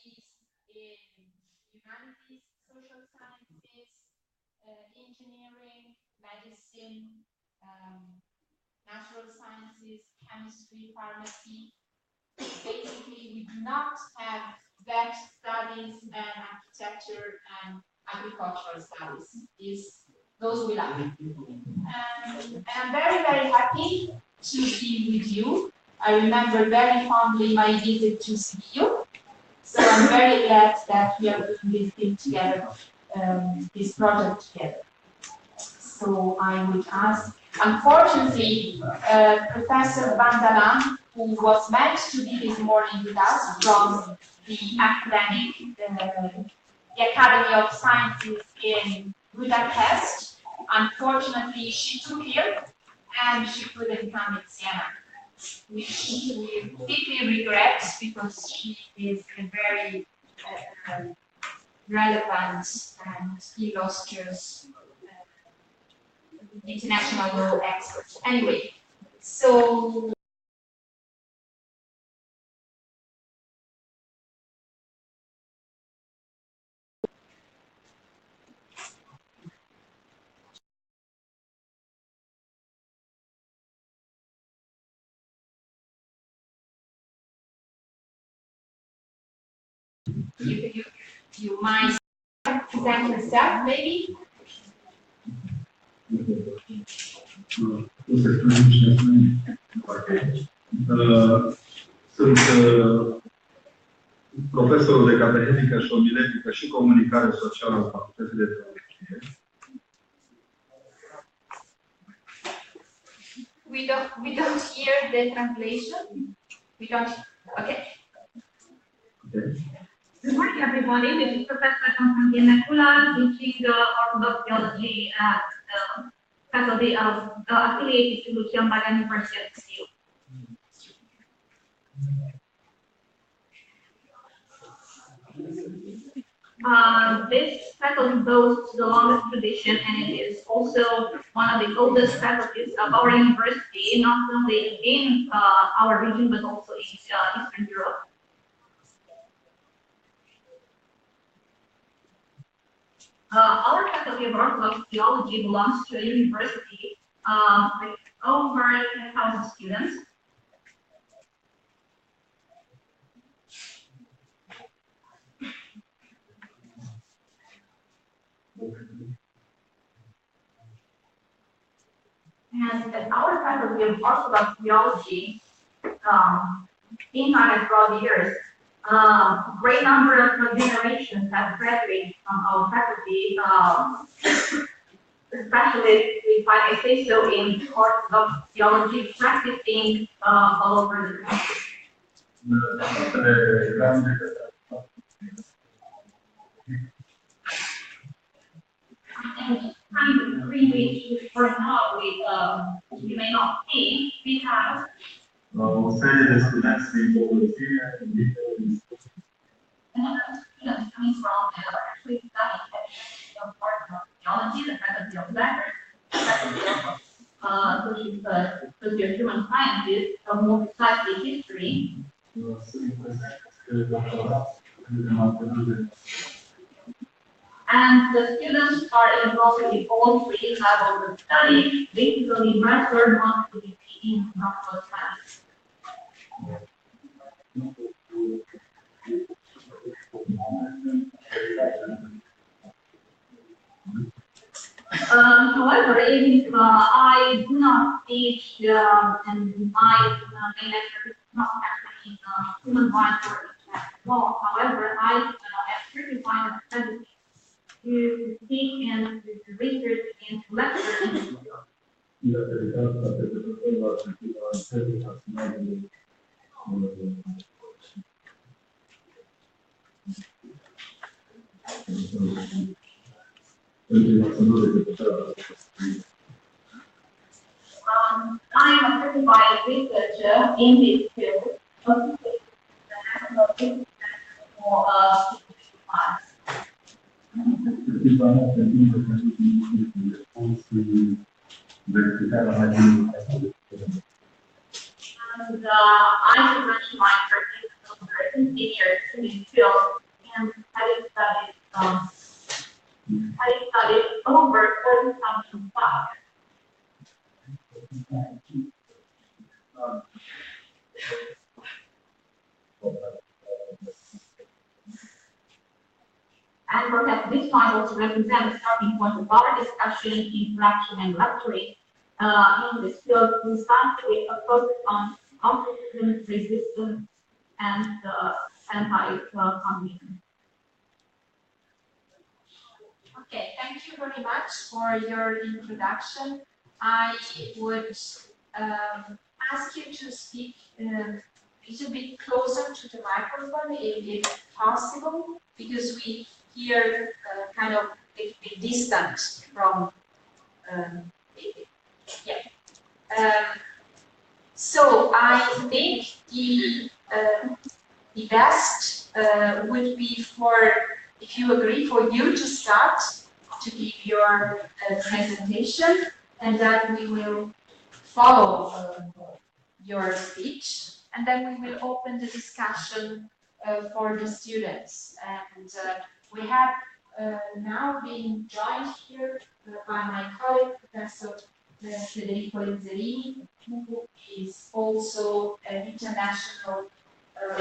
degrees in humanities, social sciences, engineering, medicine, natural sciences, chemistry, pharmacy. Basically, we do not have vet studies and architecture and agricultural studies. Those we lack. And I'm very, very happy to be with you. I remember very fondly my visit to CBU. So I'm very glad that we are doing this thing together, this project together. So I would ask, unfortunately, Professor Bandalan, who was meant to be this morning with us from the Academy of Sciences in Budapest, unfortunately she took ill and she couldn't come in Siena, which we deeply regret because she is a very relevant and illustrious international law expert. Anyway, so you might present yourself, maybe. Sunt profesorul de catehetică și omiletică și comunicare socială la Facultatea de Teologie. We don't hear the translation. We don't. Okay. Good morning, everybody. This is Professor Constantin Necula, teaching Orthodox theology at the faculty of affiliated to Lucian Baga University of Sibiu. This faculty boasts the longest tradition, and it is also one of the oldest faculties of our university, not only in our region but also in Eastern Europe. Our faculty of Orthodox theology belongs to a university with over 10,000 students. And our faculty of Orthodox theology, in time and throughout the years, a great number of generations have graduated from our faculty, especially if I say so in Orthodox theology, practicing all over the country. And kind of degree which for now we may not see, we have O serie de studenți din teologie, another students coming from actually studying of Orthodox theology, the faculty of letters, the faculty of human sciences, of more precisely history. And the students are involved in all three levels of study, basically bachelor, master degree in doctoral science. However, even I do not teach, and my main lecture is not actually human rights or law. However, I am certified and accredited to speak and to research and to lecture in this field. I am a certified researcher in this field of physics, the National Physics for science. And I have mentioned my personal years in this field, and having studied over 40,000 files. And perhaps this might also represent a starting point of our discussion, interaction, and lecturing in this field, we start with a focus on oxygen resistance and anti-communism. Okay, thank you very much for your introduction. I would ask you to speak a little bit closer to the microphone, if possible, because we hear kind of a bit distant from. So I think the best would be for, if you agree, for you to start to give your presentation, and then we will follow your speech, and then we will open the discussion for the students. And we have now been joined here by my colleague, Professor Federico Lezzerini, who is also an international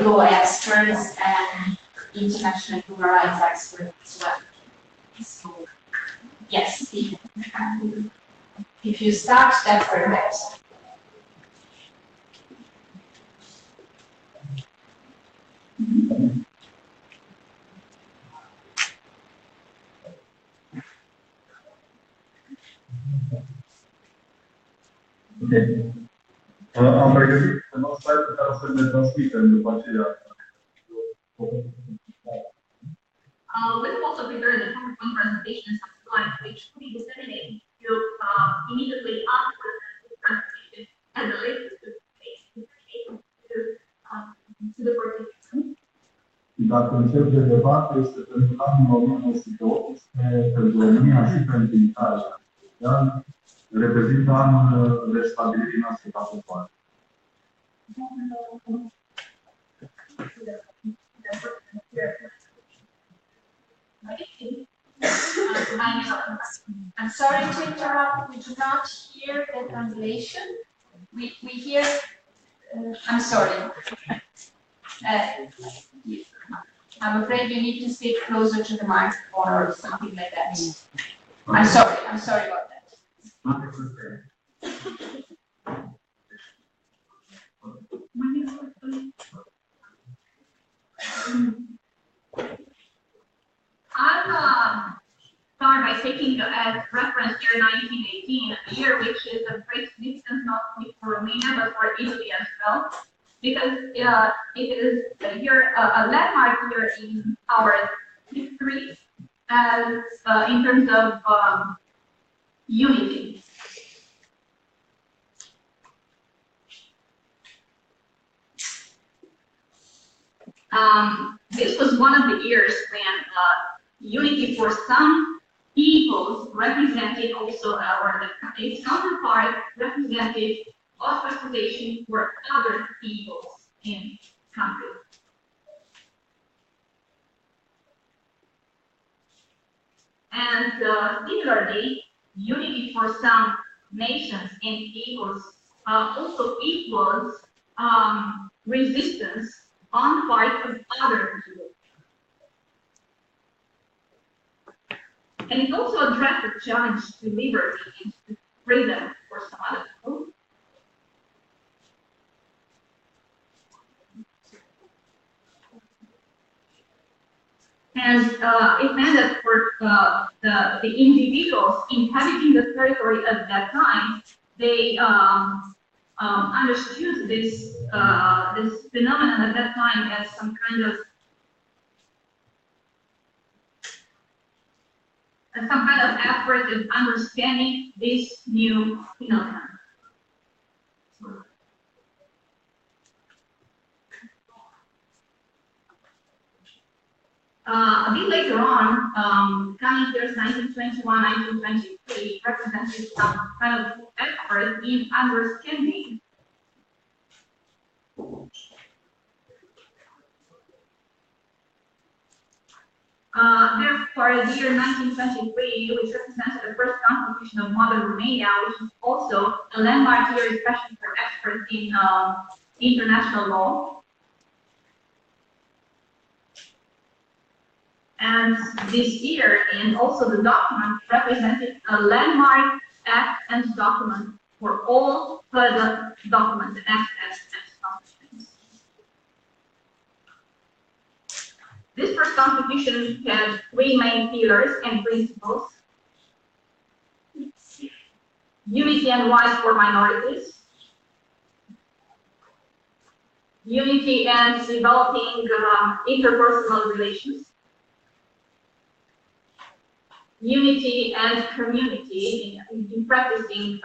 law expert and international human rights expert as well. So, yes, if you start, that's perfect. Okay. Am pregătit un slide pe care o să le transmitem după aceea. We've also prepared a PowerPoint presentation and some slides which will be disseminated to immediately after the presentation and the later to the participants. Dacă încep de debate, este pentru anul 1918, pentru România și pentru Italia. Dar reprezintă anul restabilirii noastre ca popoare. I'm sorry to interrupt. We do not hear the translation. We hear. I'm sorry. I'm afraid you need to speak closer to the microphone or something like that. I'm sorry. I'm sorry about that. I'll start by taking as reference year 1918, a year which is of great significance not only for Romania but for Italy as well, because it is a year, a landmark year in our history as in terms of unity. This was one of the years when unity for some peoples represented also its counterpart represented ostracization for other peoples in countries. And similarly, unity for some nations and peoples also equals resistance on the part of other people. And it also addressed the challenge to liberty and to freedom for some other people. And it meant that for the individuals inhabiting the territory at that time, they understood this this phenomenon at that time as some kind of effort of understanding this new phenomenon. A bit later on, coming years 1921, 1923 represented some kind of effort in understanding Therefore, the year 1923, which represented the first constitution of modern Romania, which is also a landmark year, especially for experts in international law. And this year, and also the document, represented a landmark act and document for all further documents and acts and constitutions. This first constitution had three main pillars and principles: unity and rights for minorities, unity and developing interpersonal relations, unity and community in practicing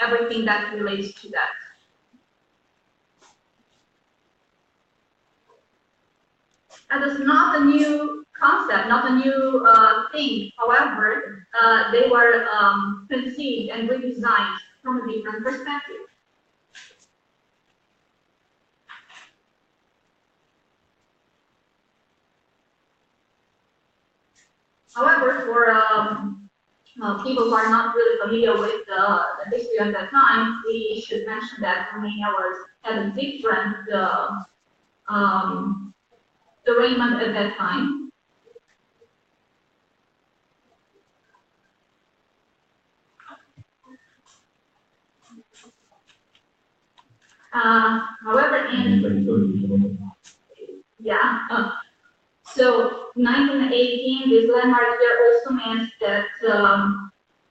everything that relates to that. That is not a new concept, not a new thing. However, they were conceived and redesigned from a different perspective. However, for people who are not really familiar with the history of that time, we should mention that Romania had a different arrangement at that time. However, so 1918, this landmark year also meant that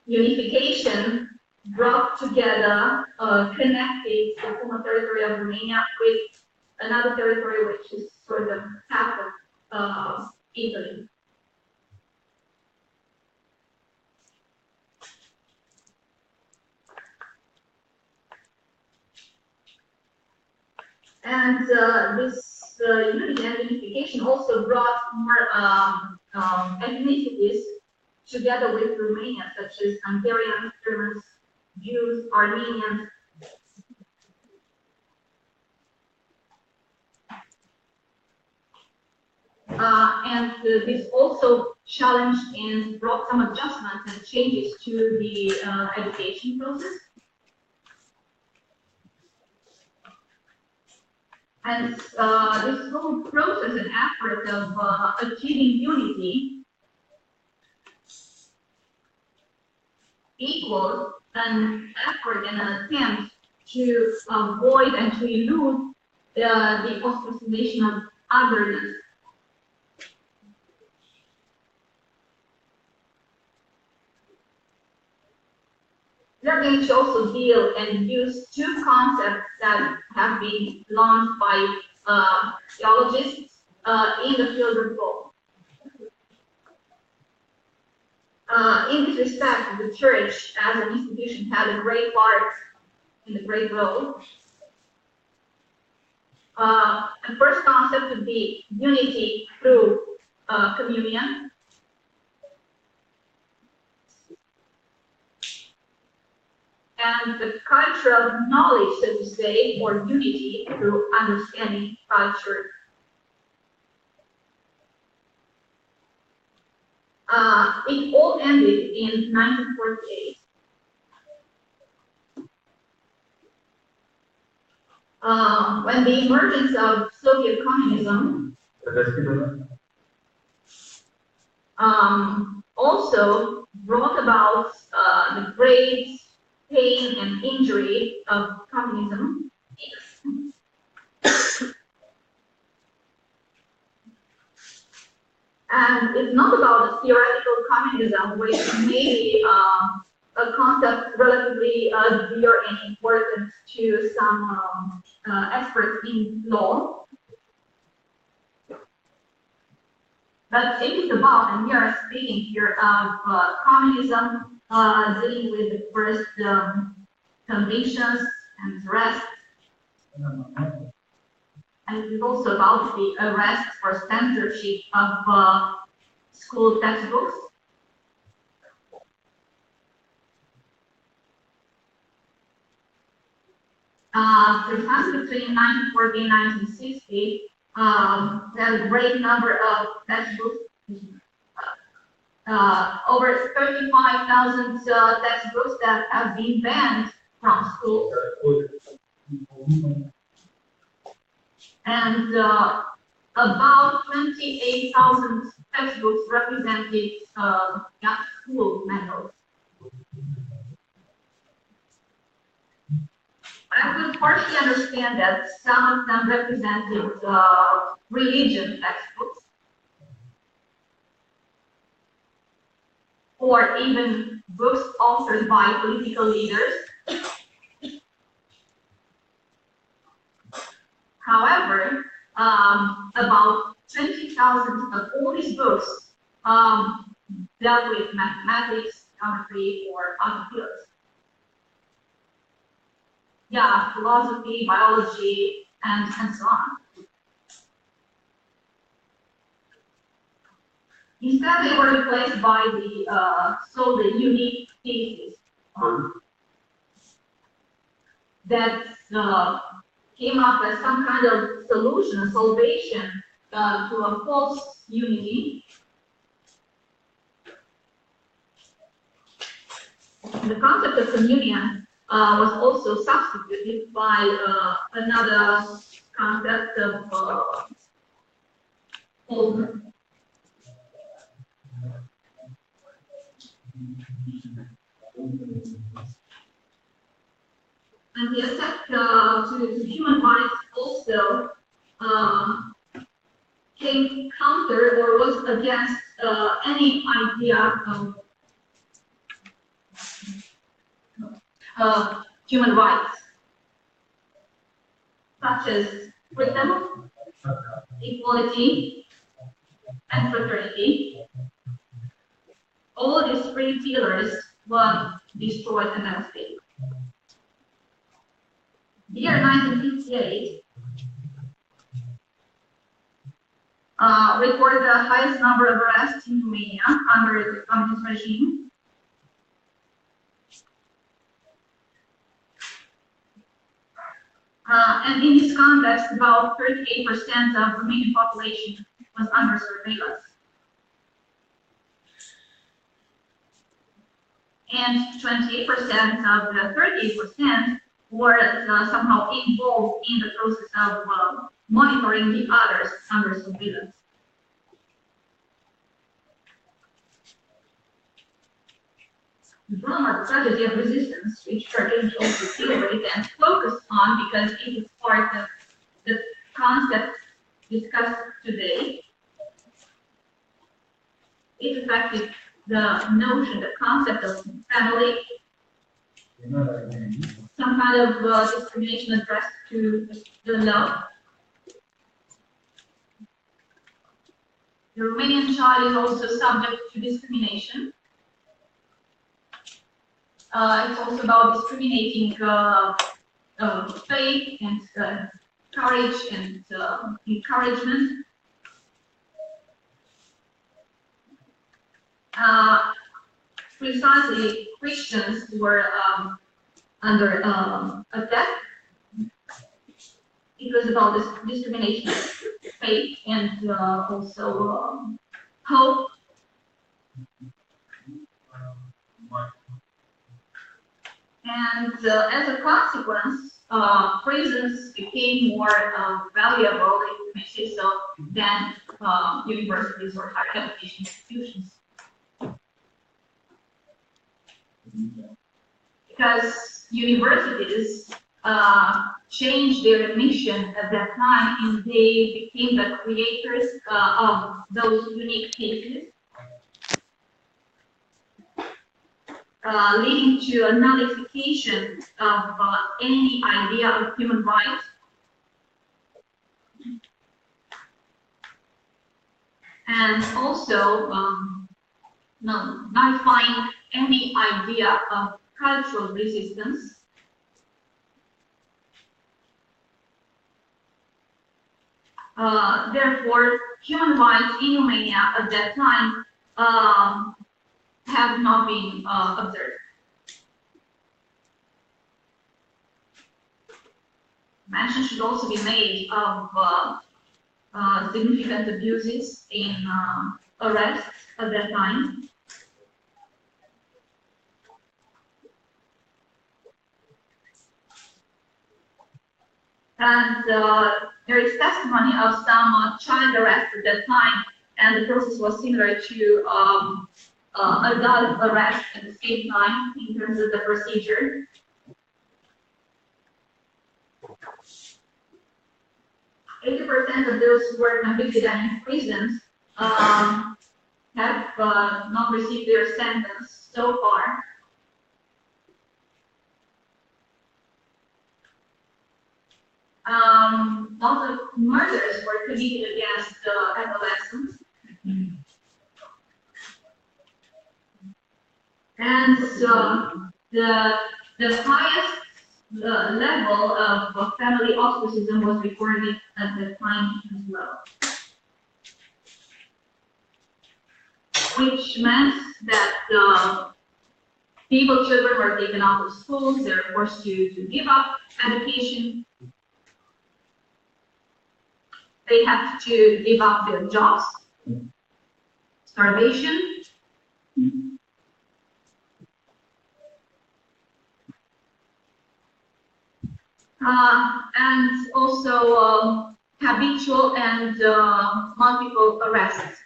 unification brought together, connected the former territory of Romania with another territory which is sort of half of Italy. And this unity and unification also brought more ethnicities together with Romania, such as Hungarians, Germans, Jews, Armenians. And this also challenged and brought some adjustments and changes to the education process. And this whole process and effort of achieving unity equals an effort and an attempt to avoid and to elude the ostracization of otherness. We are going to also deal and use two concepts that have been launched by theologists in the field of law. In this respect, the church as an institution had a great part and a great role. The first concept would be unity through communion. And the culture of knowledge, so to say, or unity through understanding culture. It all ended in 1948. When the emergence of Soviet communism also brought about the great pain and injury of communism. And it's not about the theoretical communism, which may be a concept relatively dear and important to some experts in law. But it is about, and we are speaking here of communism, dealing with the first convictions and arrests. And it is also about the arrest for censorship of school textbooks. For example, between 1940 and 1960, there are a great number of textbooks over 35,000 textbooks that have been banned from schools. And about 28,000 textbooks represented school manuals. I could partially understand that some of them represented religion textbooks, or even books authored by political leaders. However, about 20,000 of all these books dealt with mathematics, geometry, or other fields. Yeah, philosophy, biology, and so on. Instead, they were replaced by the unique thesis that came up as some kind of solution, a salvation to a false unity. The concept of communion was also substituted by another concept of and the attack to human rights also came counter or was against any idea of human rights, such as freedom, equality, and fraternity. All these three pillars were destroyed and devastated. The year 1958 recorded the highest number of arrests in Romania under the communist regime. And in this context, about 38% of the Romanian population was under surveillance. And 28% of the 38% were somehow involved in the process of monitoring the others under surveillance. The drama, the tragedy of resistance, which Turkey also celebrated and focused on because it is part of the concept discussed today. It affected the notion, the concept of family, some kind of discrimination addressed to the love. The Romanian child is also subject to discrimination. It's also about discriminating faith and courage and encouragement. Precisely, Christians were under attack. It was about this discrimination of faith and also hope. And as a consequence, prisons became more valuable, if you may say so, than universities or higher education institutions. Because universities changed their mission at that time, and they became the creators of those unique cases, leading to a nullification of any idea of human rights. And also nullifying any idea of cultural resistance. Therefore, human rights in Romania at that time have not been observed. Mention should also be made of significant abuses in arrests at that time. And there is testimony of some child arrests at that time, and the process was similar to adult arrest at the same time in terms of the procedure. %, of those who were convicted and imprisoned have not received their sentence so far. Lots of murders were committed against adolescents. And the highest level of family ostracism was recorded at the time as well, which meant that feeble children were taken out of schools, they were forced to give up education. They had to give up their jobs, starvation, and also habitual and multiple arrests.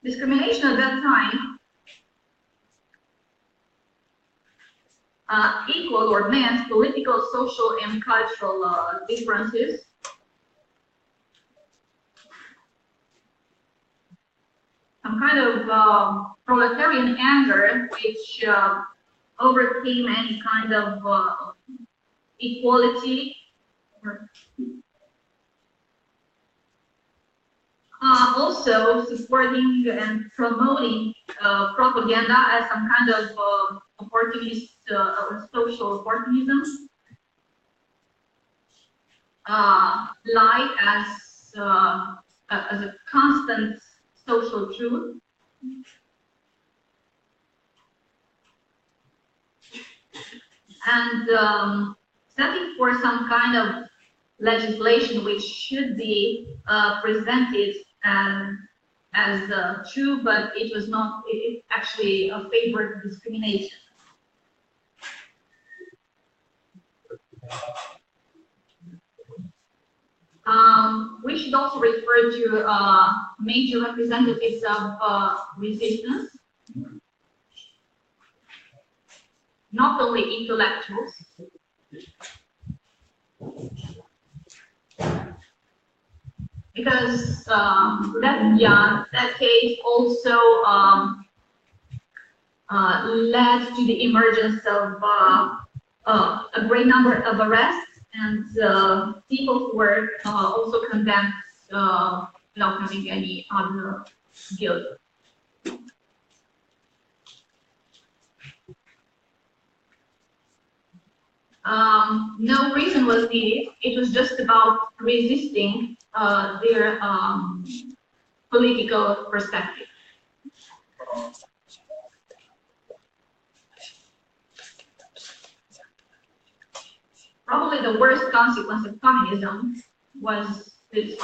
Discrimination at that time equaled or meant political, social, and cultural differences. Some kind of proletarian anger which overcame any kind of equality. Also supporting and promoting propaganda as some kind of opportunist or social opportunism. Lie as a constant social truth. And setting for some kind of legislation which should be presented as true, but it was not. It actually favored discrimination. We should also refer to major representatives of resistance, not only intellectuals. Because that case also led to the emergence of a great number of arrests and people who were also condemned without having any other guilt. No reason was needed. It was just about resisting their political perspective. Probably the worst consequence of communism was this